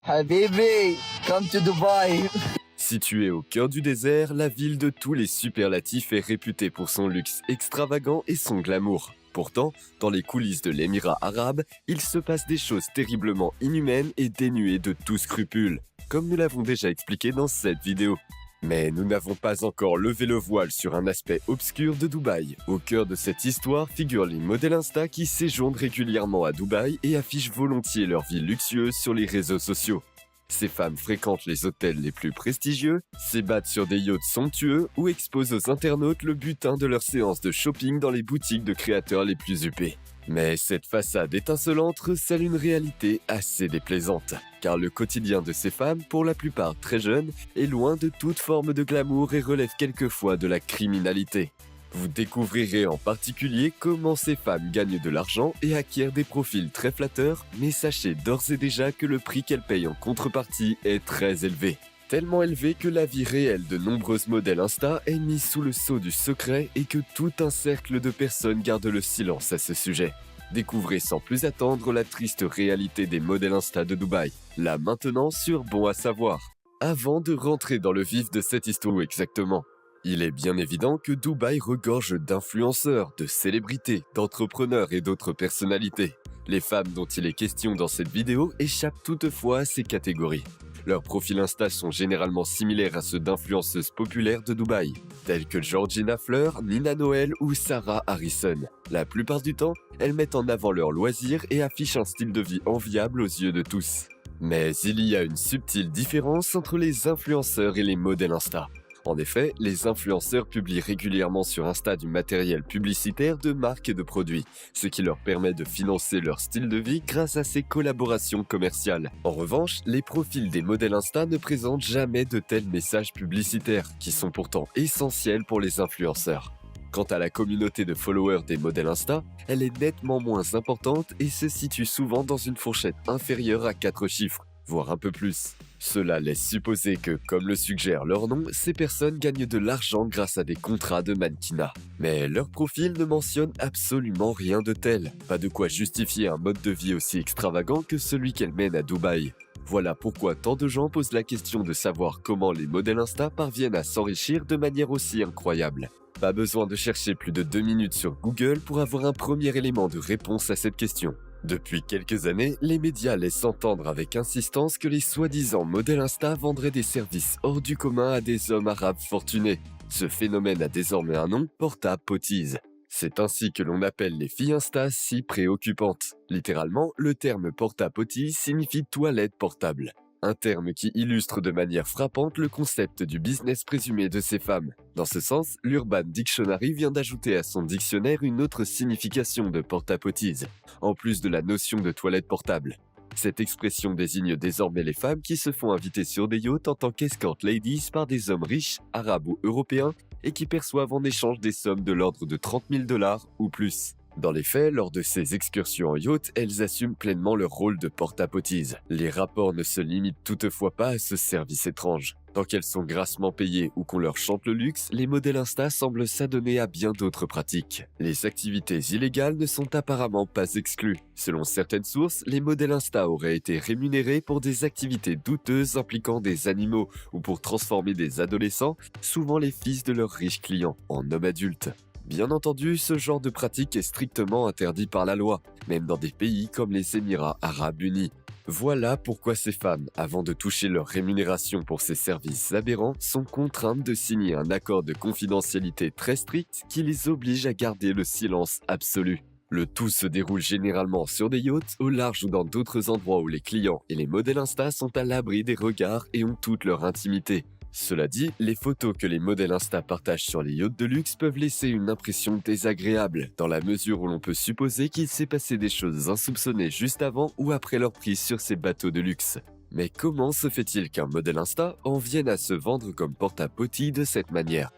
Habibi, come to Dubai. Située au cœur du désert, la ville de tous les superlatifs est réputée pour son luxe extravagant et son glamour. Pourtant, dans les coulisses de l'Émirat arabe, il se passe des choses terriblement inhumaines et dénuées de tout scrupule, comme nous l'avons déjà expliqué dans cette vidéo. Mais nous n'avons pas encore levé le voile sur un aspect obscur de Dubaï. Au cœur de cette histoire figurent les modèles Insta qui séjournent régulièrement à Dubaï et affichent volontiers leur vie luxueuse sur les réseaux sociaux. Ces femmes fréquentent les hôtels les plus prestigieux, s'ébattent sur des yachts somptueux ou exposent aux internautes le butin de leurs séances de shopping dans les boutiques de créateurs les plus huppés. Mais cette façade étincelante recèle une réalité assez déplaisante, car le quotidien de ces femmes, pour la plupart très jeunes, est loin de toute forme de glamour et relève quelquefois de la criminalité. Vous découvrirez en particulier comment ces femmes gagnent de l'argent et acquièrent des profils très flatteurs, mais sachez d'ores et déjà que le prix qu'elles payent en contrepartie est très élevé. Tellement élevé que la vie réelle de nombreuses modèles Insta est mise sous le sceau du secret et que tout un cercle de personnes garde le silence à ce sujet. Découvrez sans plus attendre la triste réalité des modèles Insta de Dubaï, là maintenant sur Bon à savoir. Avant de rentrer dans le vif de cette histoire exactement, il est bien évident que Dubaï regorge d'influenceurs, de célébrités, d'entrepreneurs et d'autres personnalités. Les femmes dont il est question dans cette vidéo échappent toutefois à ces catégories. Leurs profils Insta sont généralement similaires à ceux d'influenceuses populaires de Dubaï, telles que Georgina Fleur, Nina Noel ou Sarah Harrison. La plupart du temps, elles mettent en avant leurs loisirs et affichent un style de vie enviable aux yeux de tous. Mais il y a une subtile différence entre les influenceurs et les modèles Insta. En effet, les influenceurs publient régulièrement sur Insta du matériel publicitaire de marques et de produits, ce qui leur permet de financer leur style de vie grâce à ces collaborations commerciales. En revanche, les profils des modèles Insta ne présentent jamais de tels messages publicitaires, qui sont pourtant essentiels pour les influenceurs. Quant à la communauté de followers des modèles Insta, elle est nettement moins importante et se situe souvent dans une fourchette inférieure à 4 chiffres, voire un peu plus. Cela laisse supposer que, comme le suggère leur nom, ces personnes gagnent de l'argent grâce à des contrats de mannequinat. Mais leur profil ne mentionne absolument rien de tel. Pas de quoi justifier un mode de vie aussi extravagant que celui qu'elles mènent à Dubaï. Voilà pourquoi tant de gens posent la question de savoir comment les modèles Insta parviennent à s'enrichir de manière aussi incroyable. Pas besoin de chercher plus de 2 minutes sur Google pour avoir un premier élément de réponse à cette question. Depuis quelques années, les médias laissent entendre avec insistance que les soi-disant modèles Insta vendraient des services hors du commun à des hommes arabes fortunés. Ce phénomène a désormais un nom, porta-potties. C'est ainsi que l'on appelle les filles Insta si préoccupantes. Littéralement, le terme porta-potties signifie toilette portable. Un terme qui illustre de manière frappante le concept du business présumé de ces femmes. Dans ce sens, l'Urban Dictionary vient d'ajouter à son dictionnaire une autre signification de porta-potties, en plus de la notion de toilette portable. Cette expression désigne désormais les femmes qui se font inviter sur des yachts en tant qu'escort ladies par des hommes riches, arabes ou européens, et qui perçoivent en échange des sommes de l'ordre de 30 000 $ ou plus. Dans les faits, lors de ces excursions en yacht, elles assument pleinement leur rôle de porta-potties. Les rapports ne se limitent toutefois pas à ce service étrange. Tant qu'elles sont grassement payées ou qu'on leur chante le luxe, les modèles Insta semblent s'adonner à bien d'autres pratiques. Les activités illégales ne sont apparemment pas exclues. Selon certaines sources, les modèles Insta auraient été rémunérés pour des activités douteuses impliquant des animaux ou pour transformer des adolescents, souvent les fils de leurs riches clients, en hommes adultes. Bien entendu, ce genre de pratique est strictement interdit par la loi, même dans des pays comme les Émirats arabes unis. Voilà pourquoi ces femmes, avant de toucher leur rémunération pour ces services aberrants, sont contraintes de signer un accord de confidentialité très strict qui les oblige à garder le silence absolu. Le tout se déroule généralement sur des yachts, au large ou dans d'autres endroits où les clients et les modèles Insta sont à l'abri des regards et ont toute leur intimité. Cela dit, les photos que les modèles Insta partagent sur les yachts de luxe peuvent laisser une impression désagréable, dans la mesure où l'on peut supposer qu'il s'est passé des choses insoupçonnées juste avant ou après leur prise sur ces bateaux de luxe. Mais comment se fait-il qu'un modèle Insta en vienne à se vendre comme porte-à-potty de cette manière?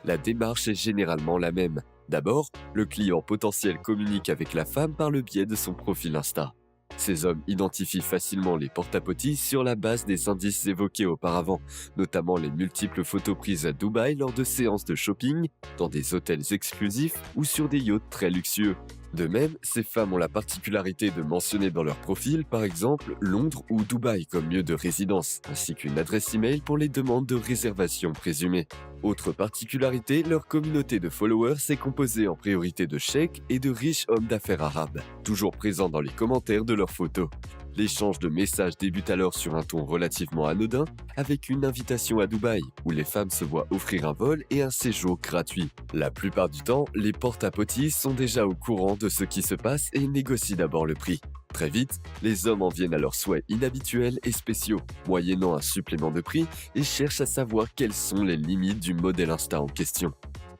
La démarche est généralement la même. D'abord, le client potentiel communique avec la femme par le biais de son profil Insta. Ces hommes identifient facilement les porta-potties sur la base des indices évoqués auparavant, notamment les multiples photos prises à Dubaï lors de séances de shopping, dans des hôtels exclusifs ou sur des yachts très luxueux. De même, ces femmes ont la particularité de mentionner dans leur profil, par exemple, Londres ou Dubaï comme lieu de résidence, ainsi qu'une adresse email pour les demandes de réservation présumées. Autre particularité, leur communauté de followers est composée en priorité de cheikhs et de riches hommes d'affaires arabes, toujours présents dans les commentaires de leurs photos. L'échange de messages débute alors sur un ton relativement anodin, avec une invitation à Dubaï, où les femmes se voient offrir un vol et un séjour gratuit. La plupart du temps, les porte-à-potis sont déjà au courant de ce qui se passe et négocient d'abord le prix. Très vite, les hommes en viennent à leurs souhaits inhabituels et spéciaux, moyennant un supplément de prix, et cherchent à savoir quelles sont les limites du modèle Insta en question.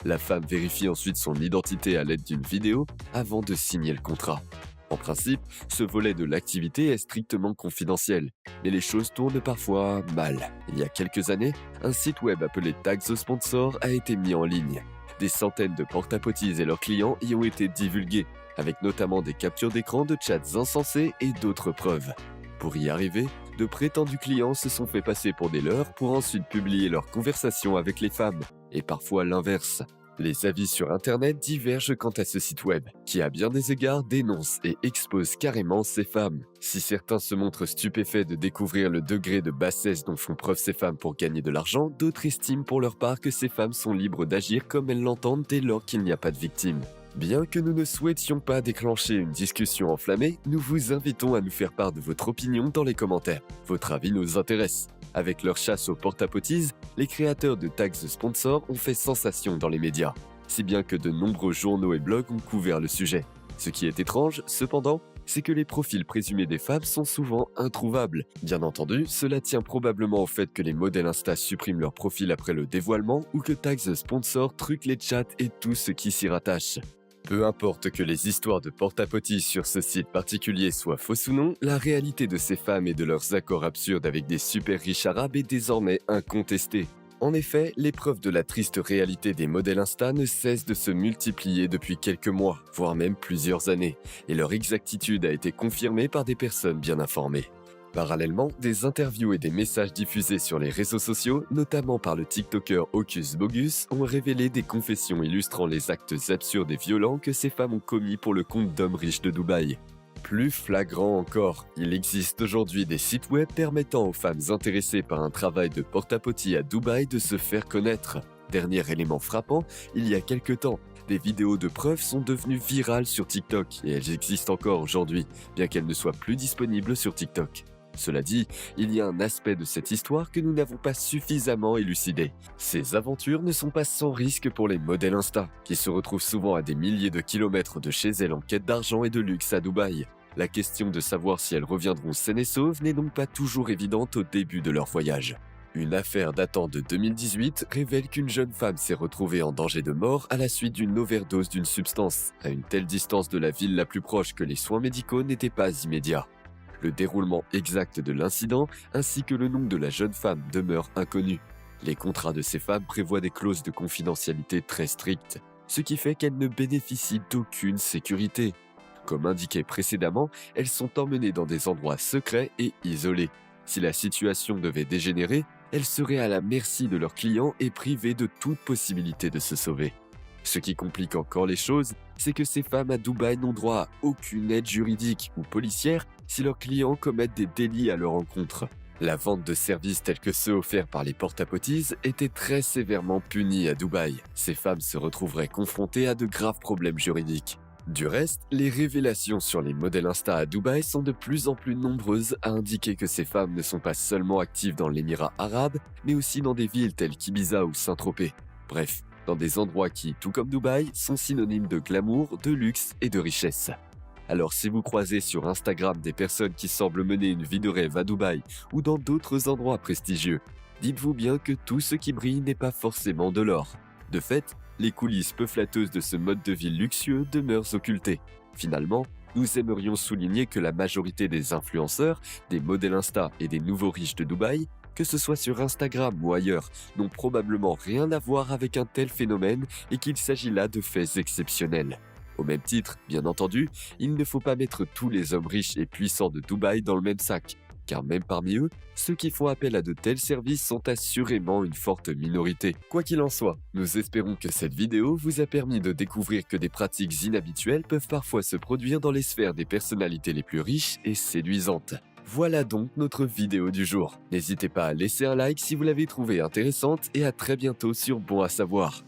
La femme vérifie ensuite son identité à l'aide d'une vidéo avant de signer le contrat. En principe, ce volet de l'activité est strictement confidentiel, mais les choses tournent parfois mal. Il y a quelques années, un site web appelé Tag the Sponsor a été mis en ligne. Des centaines de porte-à-potis et leurs clients y ont été divulgués, avec notamment des captures d'écran de chats insensés et d'autres preuves. Pour y arriver, de prétendus clients se sont fait passer pour des leurs pour ensuite publier leurs conversations avec les femmes, et parfois l'inverse. Les avis sur Internet divergent quant à ce site web, qui à bien des égards dénonce et expose carrément ces femmes. Si certains se montrent stupéfaits de découvrir le degré de bassesse dont font preuve ces femmes pour gagner de l'argent, d'autres estiment pour leur part que ces femmes sont libres d'agir comme elles l'entendent dès lors qu'il n'y a pas de victime. Bien que nous ne souhaitions pas déclencher une discussion enflammée, nous vous invitons à nous faire part de votre opinion dans les commentaires. Votre avis nous intéresse. Avec leur chasse aux porte-à-potis, les créateurs de Tag the Sponsor ont fait sensation dans les médias, si bien que de nombreux journaux et blogs ont couvert le sujet. Ce qui est étrange, cependant, c'est que les profils présumés des femmes sont souvent introuvables. Bien entendu, cela tient probablement au fait que les modèles Insta suppriment leur profil après le dévoilement ou que Tag the Sponsor truque les chats et tout ce qui s'y rattache. Peu importe que les histoires de porte-à-potis sur ce site particulier soient fausses ou non, la réalité de ces femmes et de leurs accords absurdes avec des super riches arabes est désormais incontestée. En effet, les preuves de la triste réalité des modèles Insta ne cessent de se multiplier depuis quelques mois, voire même plusieurs années, et leur exactitude a été confirmée par des personnes bien informées. Parallèlement, des interviews et des messages diffusés sur les réseaux sociaux, notamment par le TikToker Hocus Bogus, ont révélé des confessions illustrant les actes absurdes et violents que ces femmes ont commis pour le compte d'hommes riches de Dubaï. Plus flagrant encore, il existe aujourd'hui des sites web permettant aux femmes intéressées par un travail de porte-à-potis à Dubaï de se faire connaître. Dernier élément frappant, il y a quelques temps, des vidéos de preuves sont devenues virales sur TikTok et elles existent encore aujourd'hui, bien qu'elles ne soient plus disponibles sur TikTok. Cela dit, il y a un aspect de cette histoire que nous n'avons pas suffisamment élucidé. Ces aventures ne sont pas sans risque pour les modèles Insta, qui se retrouvent souvent à des milliers de kilomètres de chez elles en quête d'argent et de luxe à Dubaï. La question de savoir si elles reviendront saines et sauves n'est donc pas toujours évidente au début de leur voyage. Une affaire datant de 2018 révèle qu'une jeune femme s'est retrouvée en danger de mort à la suite d'une overdose d'une substance, à une telle distance de la ville la plus proche que les soins médicaux n'étaient pas immédiats. Le déroulement exact de l'incident ainsi que le nom de la jeune femme demeurent inconnus. Les contrats de ces femmes prévoient des clauses de confidentialité très strictes, ce qui fait qu'elles ne bénéficient d'aucune sécurité. Comme indiqué précédemment, elles sont emmenées dans des endroits secrets et isolés. Si la situation devait dégénérer, elles seraient à la merci de leurs clients et privées de toute possibilité de se sauver. Ce qui complique encore les choses, c'est que ces femmes à Dubaï n'ont droit à aucune aide juridique ou policière si leurs clients commettent des délits à leur encontre. La vente de services tels que ceux offerts par les porte-à-potis était très sévèrement punie à Dubaï. Ces femmes se retrouveraient confrontées à de graves problèmes juridiques. Du reste, les révélations sur les modèles Insta à Dubaï sont de plus en plus nombreuses à indiquer que ces femmes ne sont pas seulement actives dans l'Émirat arabe, mais aussi dans des villes telles qu'Ibiza ou Saint-Tropez. Bref, dans des endroits qui, tout comme Dubaï, sont synonymes de glamour, de luxe et de richesse. Alors si vous croisez sur Instagram des personnes qui semblent mener une vie de rêve à Dubaï ou dans d'autres endroits prestigieux, dites-vous bien que tout ce qui brille n'est pas forcément de l'or. De fait, les coulisses peu flatteuses de ce mode de vie luxueux demeurent occultées. Finalement, nous aimerions souligner que la majorité des influenceurs, des modèles Insta et des nouveaux riches de Dubaï, que ce soit sur Instagram ou ailleurs, n'ont probablement rien à voir avec un tel phénomène et qu'il s'agit là de faits exceptionnels. Au même titre, bien entendu, il ne faut pas mettre tous les hommes riches et puissants de Dubaï dans le même sac. car même parmi eux, ceux qui font appel à de tels services sont assurément une forte minorité. Quoi qu'il en soit, nous espérons que cette vidéo vous a permis de découvrir que des pratiques inhabituelles peuvent parfois se produire dans les sphères des personnalités les plus riches et séduisantes. Voilà donc notre vidéo du jour. N'hésitez pas à laisser un like si vous l'avez trouvée intéressante et à très bientôt sur Bon à savoir.